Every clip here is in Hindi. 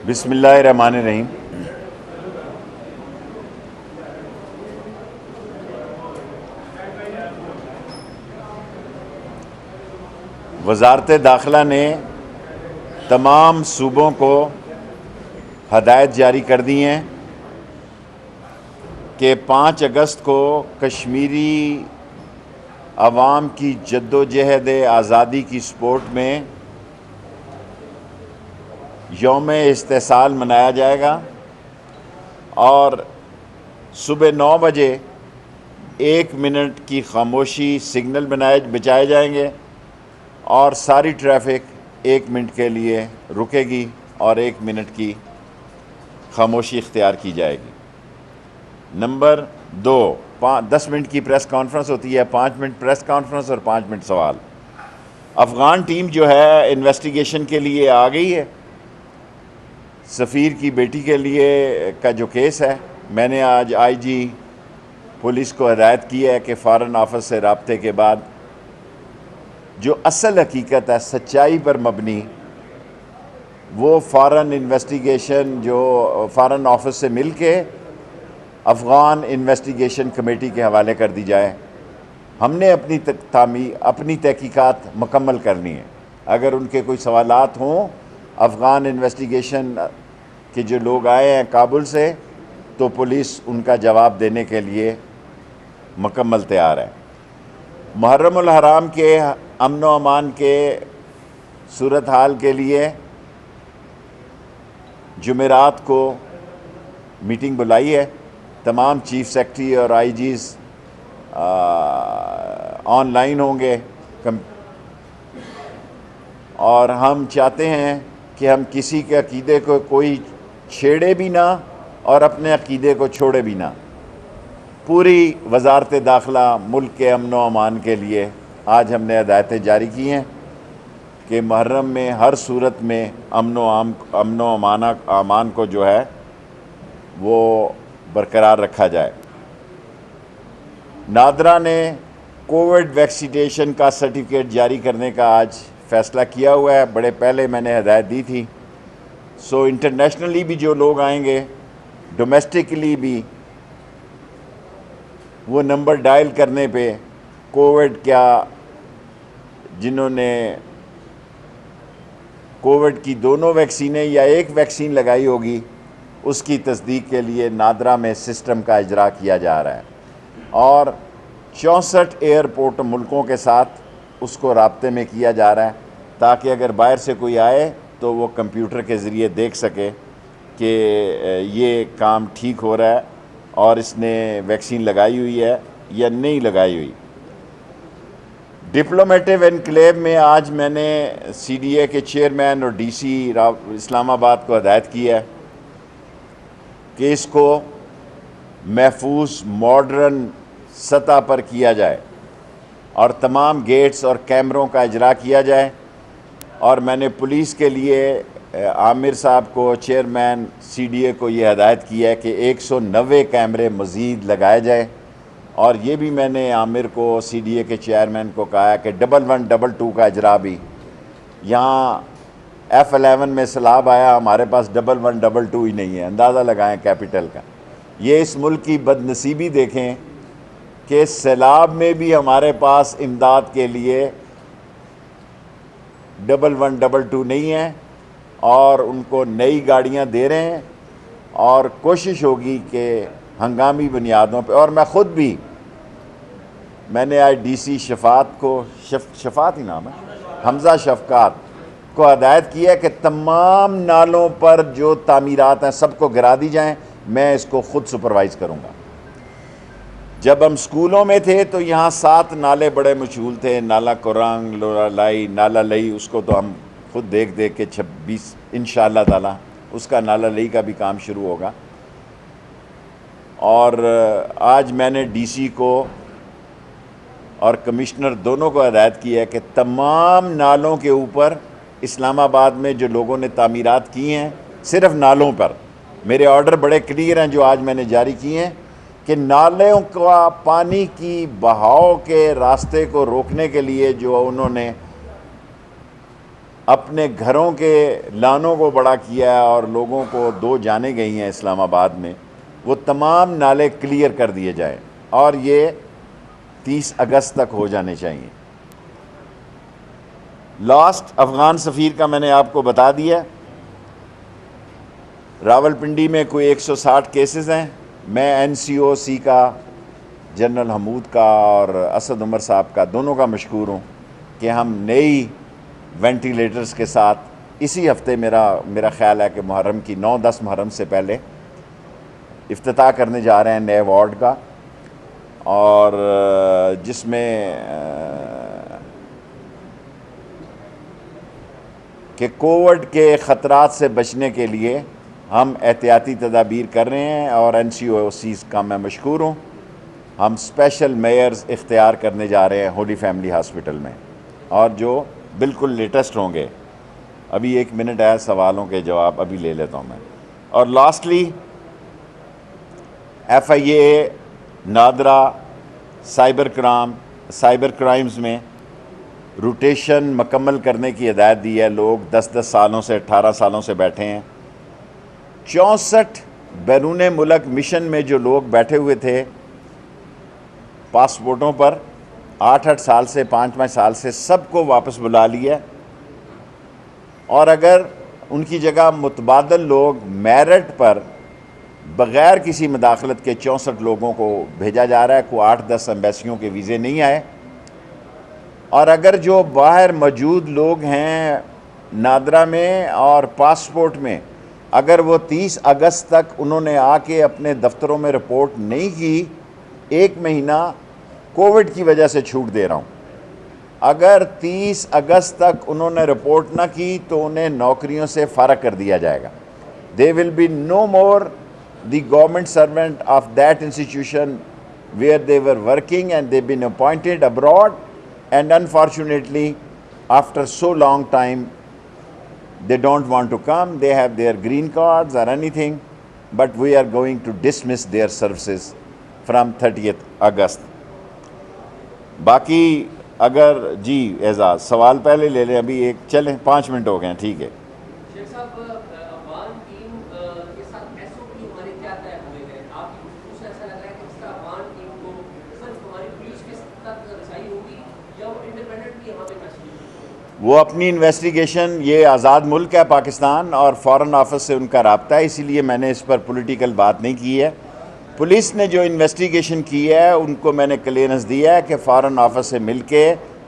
बिस्मिल्लाहिर्रहमानिर्रहीम। वज़ारत दाखिला ने तमाम सूबों को हदायत जारी कर दी हैं कि 5 अगस्त को कश्मीरी अवाम की जद्दोजहद आज़ादी की सपोर्ट में यौम इस्तेसाल मनाया जाएगा और सुबह 9 बजे 1 मिनट की खामोशी सिग्नल बचाए जाएंगे और सारी ट्रैफिक 1 मिनट के लिए रुकेगी और 1 मिनट की खामोशी इख्तियार की जाएगी। नंबर 2, 10 मिनट की प्रेस कॉन्फ्रेंस होती है, 5 मिनट प्रेस कॉन्फ्रेंस और 5 मिनट सवाल। अफ़गान टीम जो है इन्वेस्टिगेशन के लिए आ गई है। सफ़ीर की बेटी के लिए का जो केस है, मैंने आज आईजी पुलिस को हिदायत की है कि फ़ॉरेन ऑफिस से रब्ते के बाद जो असल हकीकत है, सच्चाई पर मबनी, वो फ़ॉरेन इन्वेस्टिगेशन जो फ़ॉरेन ऑफिस से मिल के अफ़गान इन्वेस्टिगेशन कमेटी के हवाले कर दी जाए। हमने अपनी तहकीकात मुकम्मल करनी है। अगर उनके कोई सवालात हों अफ़गान इन्वेस्टिगेशन के जो लोग आए हैं काबुल से, तो पुलिस उनका जवाब देने के लिए मुकम्मल तैयार है। मुहर्रमुल हराम के अमन व अमान के सूरत हाल के लिए जुमेरात को मीटिंग बुलाई है। तमाम चीफ सेक्रेटरी और आईजीज़ ऑनलाइन होंगे और हम चाहते हैं कि हम किसी के अकीदे को कोई छेड़े भी ना और अपने अकीदे को छोड़े भी ना। पूरी वज़ारत दाखिला मुल्क के अमन व अमान के लिए आज हमने हदायतें जारी की हैं कि मुहर्रम में हर सूरत में अमन व अमान को जो है वो बरकरार रखा जाए। नादरा ने कोविड वैक्सीनेशन का सर्टिफिकेट जारी करने का आज फ़ैसला किया हुआ है। बड़े पहले मैंने हदायत दी थी। सो इंटरनेशनली भी जो लोग आएंगे, डोमेस्टिकली भी, वो नंबर डायल करने पे कोविड जिन्होंने कोविड की दोनों वैक्सीनें या एक वैक्सीन लगाई होगी, उसकी तस्दीक के लिए नादरा में सिस्टम का इजरा किया जा रहा है और 64 एयरपोर्ट मुल्कों के साथ उसको राब्ते में किया जा रहा है ताकि अगर बाहर से कोई आए तो वो कंप्यूटर के ज़रिए देख सके कि ये काम ठीक हो रहा है और इसने वैक्सीन लगाई हुई है या नहीं लगाई हुई। डिप्लोमेटिक एनक्लेव में आज मैंने CDA के चेयरमैन और DC इस्लामाबाद को हदायत की है कि इसको महफूज मॉडर्न सतह पर किया जाए और तमाम गेट्स और कैमरों का इजरा किया जाए। और मैंने पुलिस के लिए आमिर साहब को, चेयरमैन CDA को ये हदायत की है कि 190 कैमरे मज़ीद लगाए जाए। और ये भी मैंने आमिर को, CDA के चेयरमैन को कहा है कि 1122 का इजरा भी, यहाँ F11 में सैलाब आया, हमारे पास 1122 ही नहीं है। अंदाज़ा लगाएं कैपिटल का। ये इस मुल्क की बदनसीबी देखें कि सैलाब में भी हमारे पास इमदाद के लिए 1122 नहीं है और उनको नई गाड़ियां दे रहे हैं और कोशिश होगी कि हंगामी बुनियादों पे। और मैं ख़ुद भी, मैंने आज DC शफ़ात को, शफ़ात ही नाम है, हमज़ा शफ़कात को हदायत की है कि तमाम नालों पर जो तामीरात हैं सबको गिरा दी जाएं। मैं इसको ख़ुद सुपरवाइज़ करूँगा। जब हम स्कूलों में थे तो यहाँ 7 नाले बड़े मशहूर थे, नाला कुरंग, लोरालाई, नाला लई। उसको तो हम खुद देख के 26 इंशाअल्लाह ताला उसका नाला लई का भी काम शुरू होगा। और आज मैंने DC को और कमिश्नर दोनों को हदायत की है कि तमाम नालों के ऊपर इस्लामाबाद में जो लोगों ने तामीरात की हैं, सिर्फ नालों पर, मेरे ऑर्डर बड़े क्लियर हैं जो आज मैंने जारी किए हैं कि नालों का पानी की बहाव के रास्ते को रोकने के लिए जो उन्होंने अपने घरों के लानों को बड़ा किया है और लोगों को 2 जानें गई हैं इस्लामाबाद में, वो तमाम नाले क्लियर कर दिए जाएं और ये 30 अगस्त तक हो जाने चाहिए। लास्ट अफ़गान सफ़ीर का मैंने आपको बता दिया। रावलपिंडी में कोई 160 केसेस हैं। मैं NCOC का, जनरल हमूद का और असद उमर साहब का, दोनों का मशकूर हूँ कि हम नई वेंटिलेटर्स के साथ इसी हफ्ते मेरा ख्याल है कि मुहर्रम की 9-10 मुहर्रम से पहले इफ्तिताह करने जा रहे हैं नए वार्ड का, और जिसमें कि कोविड के ख़तरात से बचने के लिए हम एहतियाती तदाबीर कर रहे हैं। और NCOCs का मैं मशकूर हूँ। हम स्पेशल मेयर्स इख्तियार करने जा रहे हैं होली फैमिली हॉस्पिटल में, और जो बिल्कुल लेटेस्ट होंगे। अभी 1 मिनट है, सवालों के जवाब अभी ले लेता हूँ मैं। और lastly FIA NADRA cyber crimes में रोटेशन मुकम्मल करने की हिदायत दी है। लोग 10-10 सालों से 18 सालों से बैठे हैं। 64 बैरून मुल्क मिशन में जो लोग बैठे हुए थे पासपोर्टों पर 8-8 साल से 5-5 साल से, सबको वापस बुला लिया। और अगर उनकी जगह मुतबादल लोग मेरिट पर बग़ैर किसी मदाखलत के 64 लोगों को भेजा जा रहा है। कोई 8-10 एम्बेसियों के वीज़े नहीं आए। और अगर जो बाहर मौजूद लोग हैं नादरा में और पासपोर्ट में, अगर वो 30 अगस्त तक उन्होंने आके अपने दफ्तरों में रिपोर्ट नहीं की, 1 महीना कोविड की वजह से छूट दे रहा हूँ, अगर 30 अगस्त तक उन्होंने रिपोर्ट ना की तो उन्हें नौकरियों से फ़ारग कर दिया जाएगा। They will be no more the government servant of that institution where they were working and they been appointed abroad, and unfortunately after so long time they don't want to come. They have their green cards or anything, but we are going to dismiss their services from 30th August. बाकी अगर जी एजाज सवाल पहले ले लें, अभी एक चलें, 5 मिनट हो गए हैं, ठीक है। शेख साहब, अफगान टीम के साथ SOP हमारे क्या तय हुए हैं? आपकी गुफ्तगू से ऐसा लग रहा है कि इसका अफगान टीम को सिर्फ हमारी पुलिस के तक रसाई होगी या वो इंडिपेंडेंटली यहाँ पे मछली? वो अपनी इन्वेस्टिगेशन, ये आज़ाद मुल्क है पाकिस्तान और फ़ॉरेन ऑफिस से उनका रब्ता है, इसीलिए मैंने इस पर पॉलिटिकल बात नहीं की है। पुलिस ने जो इन्वेस्टिगेशन की है उनको मैंने क्लियरेंस दिया है कि फ़ॉरेन ऑफिस से मिलके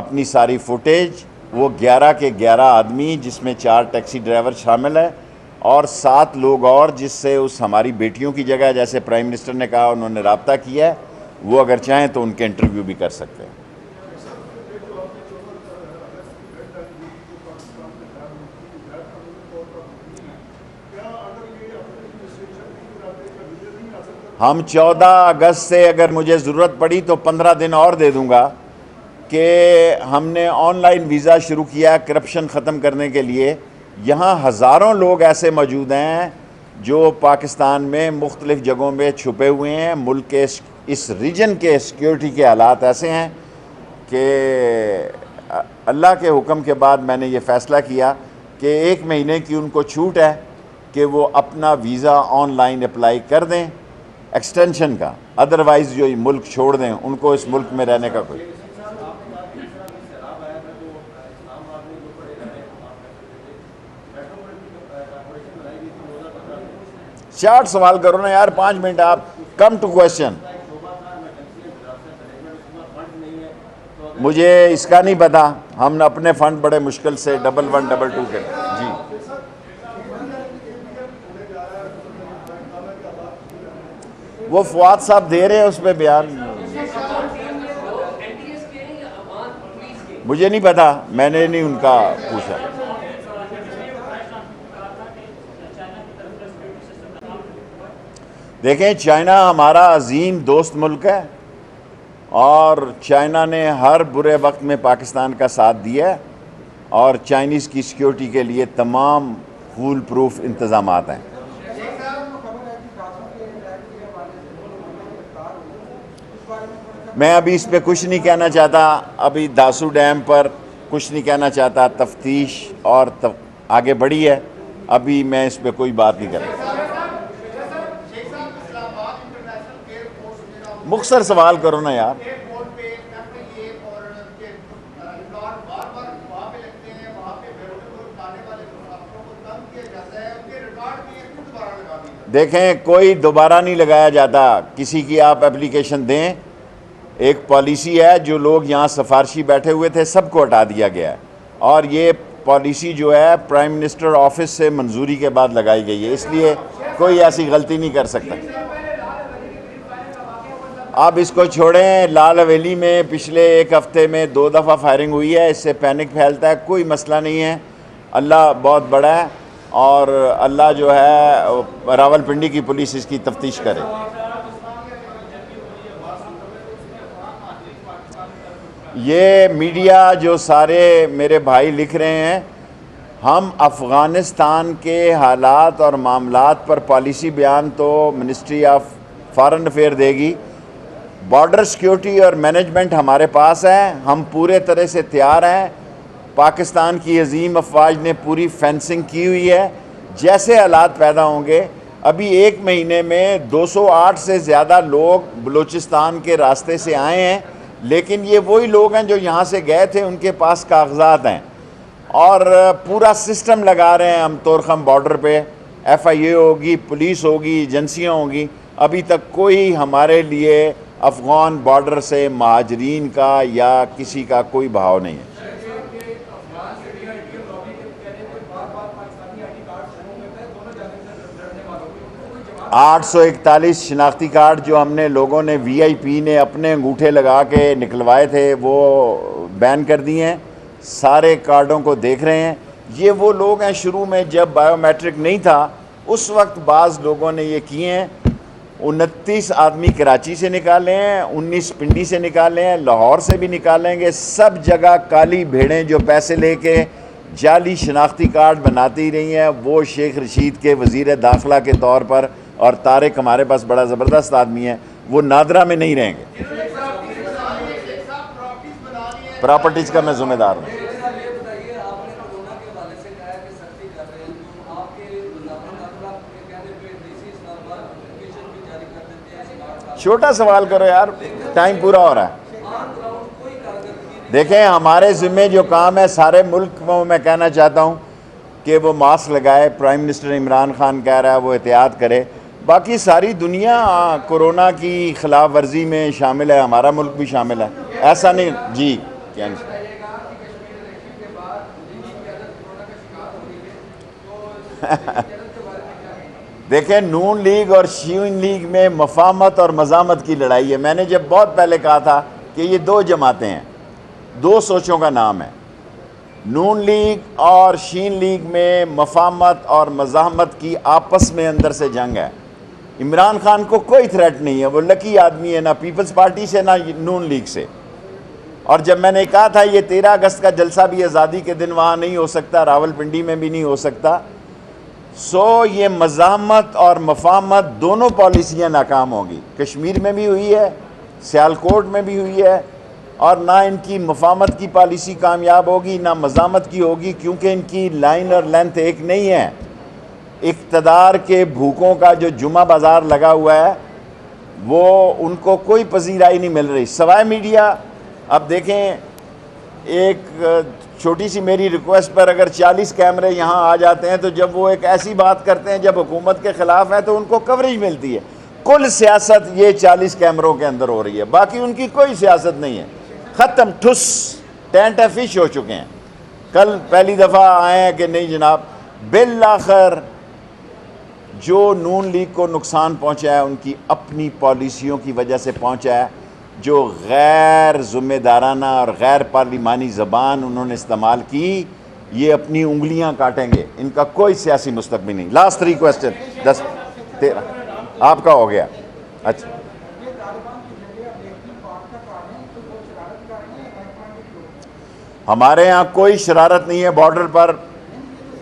अपनी सारी फुटेज, वो 11 के 11 आदमी जिसमें 4 टैक्सी ड्राइवर शामिल है और 7 लोग और जिससे उस हमारी बेटियों की जगह, जैसे प्राइम मिनिस्टर ने कहा, उन्होंने रब्ता किया है, वो अगर चाहें तो उनके इंटरव्यू भी कर सकते हैं। हम 14 अगस्त से अगर मुझे ज़रूरत पड़ी तो 15 दिन और दे दूंगा कि हमने ऑनलाइन वीज़ा शुरू किया करप्शन ख़त्म करने के लिए। यहाँ हज़ारों लोग ऐसे मौजूद हैं जो पाकिस्तान में मुख्तलिफ़ जगहों में छुपे हुए हैं। मुल्क के इस रीजन के सिक्योरिटी के हालात ऐसे हैं कि अल्लाह के हुक्म के बाद मैंने ये फ़ैसला किया कि 1 महीने की उनको छूट है कि वो अपना वीज़ा ऑनलाइन अप्लाई कर दें एक्सटेंशन का, अदरवाइज़ जो ये मुल्क छोड़ दें, उनको इस मुल्क में रहने का कोई। 60 सवाल करो ना यार, 5 मिनट, आप कम टू क्वेश्चन। मुझे इसका नहीं पता, हम अपने फ़ंड बड़े मुश्किल से 1112 के जी। वो फवाद साहब दे रहे हैं उस पर बयान, मुझे नहीं पता, मैंने नहीं उनका पूछा। देखें, चाइना हमारा अजीम दोस्त मुल्क है और चाइना ने हर बुरे वक्त में पाकिस्तान का साथ दिया है और चाइनीज़ की सिक्योरिटी के लिए तमाम फूल प्रूफ इंतज़ामात हैं। मैं अभी इस पर कुछ नहीं कहना चाहता। अभी दासू डैम पर कुछ नहीं कहना चाहता। तफ्तीश और आगे बढ़ी है, अभी मैं इस पर कोई बात नहीं करूँगा। मुख्तसर सवाल करो ना यार। देखें, कोई दोबारा नहीं लगाया जाता। किसी की आप एप्लीकेशन दें, एक पॉलिसी है, जो लोग यहाँ सिफारशी बैठे हुए थे सबको हटा दिया गया है, और ये पॉलिसी जो है प्राइम मिनिस्टर ऑफिस से मंजूरी के बाद लगाई गई है, इसलिए कोई ऐसी गलती नहीं कर सकता। आप इसको छोड़ें। लाल हवेली में पिछले एक हफ्ते में 2 दफ़ा फायरिंग हुई है, इससे पैनिक फैलता है। कोई मसला नहीं है, अल्लाह बहुत बड़ा है, और अल्लाह जो है रावलपिंडी की पुलिस इसकी तफ्तीश करे। ये मीडिया जो सारे मेरे भाई लिख रहे हैं, हम अफ़गानिस्तान के हालात और मामलात पर पॉलिसी बयान तो मिनिस्ट्री ऑफ फॉरेन अफेयर देगी। बॉर्डर सिक्योरिटी और मैनेजमेंट हमारे पास है, हम पूरे तरह से तैयार हैं। पाकिस्तान की अजीम अफवाज ने पूरी फेंसिंग की हुई है। जैसे हालात पैदा होंगे, अभी 1 महीने में 208 से ज़्यादा लोग बलूचिस्तान के रास्ते से आए हैं, लेकिन ये वही लोग हैं जो यहाँ से गए थे, उनके पास कागजात हैं, और पूरा सिस्टम लगा रहे हैं हम तोरखम बॉर्डर पे। FIA होगी, पुलिस होगी, एजेंसियाँ होंगी। अभी तक कोई हमारे लिए अफ़गान बॉर्डर से महाजरीन का या किसी का कोई भाव नहीं है। 841 शनाख्ती कार्ड जो हमने लोगों ने VIP ने अपने अंगूठे लगा के निकलवाए थे, वो बैन कर दिए हैं। सारे कार्डों को देख रहे हैं। ये वो लोग हैं, शुरू में जब बायोमेट्रिक नहीं था उस वक्त बाज़ लोगों ने ये किए हैं। 29 आदमी कराची से निकाले हैं, 19 पिंडी से निकाले हैं, लाहौर से भी निकालेंगे। सब जगह काली भेड़ें जो पैसे लेके जाली शनाख्ती कार्ड बनाती रही हैं, वो शेख रशीद के वज़ीर दाखिला के तौर पर, और तारिक हमारे पास बड़ा ज़बरदस्त आदमी है, वो नादरा में नहीं रहेंगे। प्रॉपर्टीज़ का मैं ज़िम्मेदार हूँ। छोटा सवाल करो यार, टाइम पूरा हो रहा है। देखें, हमारे ज़िम्मे जो काम है सारे मुल्क को मैं कहना चाहता हूँ कि वो मास्क लगाए। प्राइम मिनिस्टर इमरान खान कह रहा है वो एहतियात करे। बाकी सारी दुनिया कोरोना की खिलाफ वर्जी में शामिल है, हमारा मुल्क भी शामिल है। ऐसा नहीं जी, क्या देखें, नून लीग और शीन लीग में मफामत और मज़ामत की लड़ाई है। मैंने जब बहुत पहले कहा था कि ये 2 जमातें हैं, 2 सोचों का नाम है। नून लीग और शीन लीग में मफामत और मज़ामत की आपस में अंदर से जंग है। इमरान खान को कोई थ्रेट नहीं है, वो लकी आदमी है, ना पीपल्स पार्टी से ना नून लीग से। और जब मैंने कहा था ये 13 अगस्त का जलसा भी आज़ादी के दिन वहाँ नहीं हो सकता, रावलपिंडी में भी नहीं हो सकता, सो ये मज़ामत और मफामत दोनों पॉलिसियाँ नाकाम होंगी। कश्मीर में भी हुई है, सियालकोट में भी हुई है, और ना इनकी मफामत की पॉलिसी कामयाब होगी ना मज़ामत की होगी, क्योंकि इनकी लाइन और लेंथ एक नहीं है। इक़्तिदार के भूखों का जो जुमा बाज़ार लगा हुआ है, वो उनको कोई पजीराई नहीं मिल रही सवाए मीडिया। अब देखें, एक छोटी सी मेरी रिक्वेस्ट पर अगर 40 कैमरे यहाँ आ जाते हैं, तो जब वो एक ऐसी बात करते हैं जब हुकूमत के ख़िलाफ़ है तो उनको कवरेज मिलती है। कुल सियासत ये 40 कैमरों के अंदर हो रही है, बाकी उनकी कोई सियासत नहीं है। ख़त्म, ठुस, टेंट फिश हो चुके हैं। कल पहली दफ़ा आए हैं कि नहीं जनाब, बिल आखिर जो नून लीग को नुकसान पहुँचा है उनकी अपनी पॉलिसियों की वजह से पहुँचा है, जो गैर ज़िम्मेदाराना और गैर पार्लिमानी ज़बान उन्होंने इस्तेमाल की। ये अपनी उंगलियां काटेंगे, इनका कोई सियासी मुस्तकबिल नहीं। लास्ट 3 क्वेश्चन, 10 13 आपका हो गया। अच्छा, हमारे यहाँ कोई शरारत नहीं है। बॉर्डर पर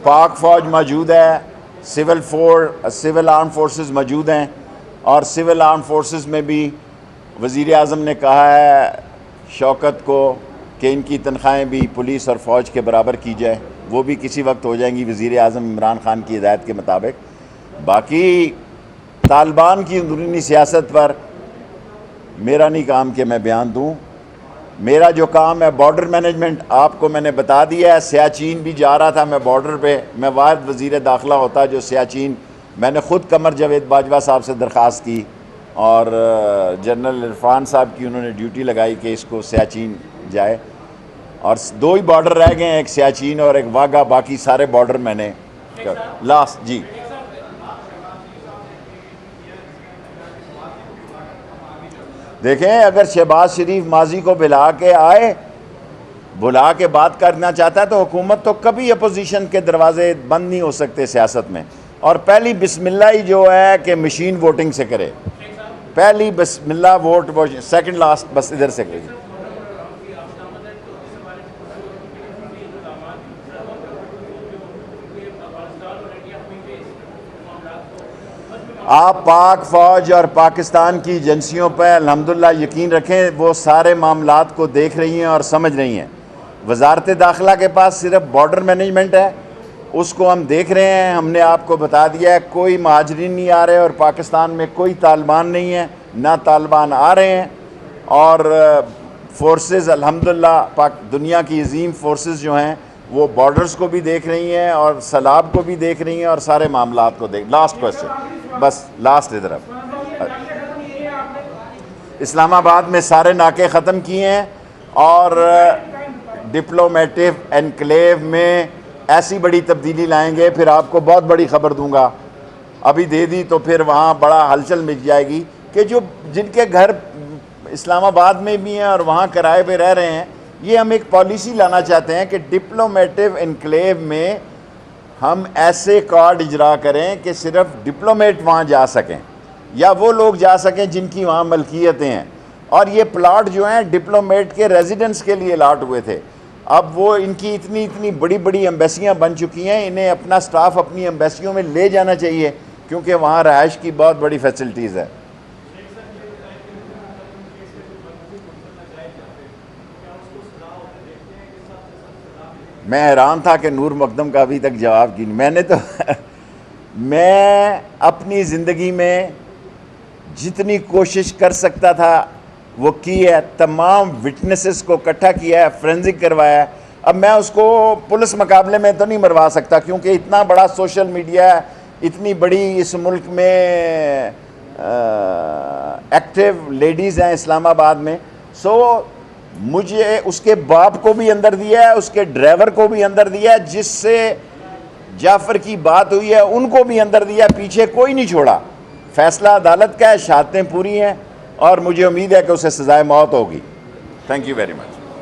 पाक फ़ौज मौजूद है, सिविल आर्म फोर्सेस मौजूद हैं, और सिविल आर्म फोर्सेस में भी वज़ीर आज़म ने कहा है शौकत को कि इनकी तनख्वाहें भी पुलिस और फ़ौज के बराबर की जाए, वो भी किसी वक्त हो जाएंगी वज़ीर आज़म इमरान ख़ान की हिदायत के मुताबिक। बाकी तालिबान की अंदरूनी सियासत पर मेरा नहीं काम कि मैं बयान दूँ। मेरा जो काम है बॉर्डर मैनेजमेंट, आपको मैंने बता दिया है। सियाचिन भी जा रहा था मैं बॉर्डर पे, मैं वाहिद वज़ीर दाखिला होता जो सियाचिन, मैंने ख़ुद कमर जावेद बाजवा साहब से दरख्वास्त की और जनरल इरफान साहब की उन्होंने ड्यूटी लगाई कि इसको सियाचिन जाए, और 2 ही बॉर्डर रह गए हैं, एक सियाचिन और एक वाघा, बाकी सारे बॉर्डर मैंने लास्ट जी। देखें, अगर शहबाज शरीफ माजी को बुला के बात करना चाहता है तो हुकूमत तो कभी अपोजिशन के दरवाजे बंद नहीं हो सकते सियासत में। और पहली बिस्मिल्लाह ही जो है कि मशीन वोटिंग से करे, पहली बिस्मिल्लाह वोट, सेकंड लास्ट बस इधर से करे। आप पाक फ़ौज और पाकिस्तान की एजेंसियों पर अल्हम्दुलिल्लाह यकीन रखें, वो सारे मामलात को देख रही हैं और समझ रही हैं। वज़ारत दाखिला के पास सिर्फ बॉर्डर मैनेजमेंट है, उसको हम देख रहे हैं। हमने आपको बता दिया है कोई महाजरीन नहीं आ रहे और पाकिस्तान में कोई तालिबान नहीं है, ना तालिबान आ रहे हैं। और फोर्सेस अल्हम्दुलिल्लाह दुनिया की अजीम फोर्सेस जो हैं वो बॉर्डर्स को भी देख रही हैं और सैलाब को भी देख रही हैं और सारे मामलात को देख। लास्ट क्वेश्चन, बस लास्ट इधर। इस्लामाबाद में सारे नाके ख़त्म किए हैं और डिप्लोमेटिक एनक्लेव में ऐसी बड़ी तब्दीली लाएंगे, फिर आपको बहुत बड़ी खबर दूंगा। अभी दे दी तो फिर वहाँ बड़ा हलचल मच जाएगी कि जिनके घर इस्लामाबाद में भी हैं और वहाँ किराए पे रह रहे हैं, ये हम एक पॉलिसी लाना चाहते हैं कि डिप्लोमेटिक एनक्लेव में हम ऐसे कार्ड इजरा करें कि सिर्फ डिप्लोमेट वहाँ जा सकें या वो लोग जा सकें जिनकी वहाँ मलकियतें हैं। और ये प्लाट जो हैं डिप्लोमेट के रेजिडेंस के लिए अलाट हुए थे। अब वो इनकी इतनी बड़ी बड़ी एम्बेसियाँ बन चुकी हैं, इन्हें अपना स्टाफ अपनी एम्बेसियों में ले जाना चाहिए क्योंकि वहाँ रहाइश की बहुत बड़ी फैसिलिटीज़ है। मैं हैरान था कि नूर मकदम का अभी तक जवाब की नहीं। मैंने तो मैं अपनी ज़िंदगी में जितनी कोशिश कर सकता था वो की है, तमाम विटनेसेस को इकट्ठा किया है, फोरेंसिक करवाया है। अब मैं उसको पुलिस मुकाबले में तो नहीं मरवा सकता क्योंकि इतना बड़ा सोशल मीडिया है, इतनी बड़ी इस मुल्क में एक्टिव लेडीज़ हैं इस्लामाबाद में। सो मुझे उसके बाप को भी अंदर दिया है, उसके ड्राइवर को भी अंदर दिया है, जिससे जाफ़र की बात हुई है उनको भी अंदर दिया, पीछे कोई नहीं छोड़ा। फैसला अदालत का है, शहादतें पूरी हैं और मुझे उम्मीद है कि उसे सज़ाए मौत होगी। Thank you very much.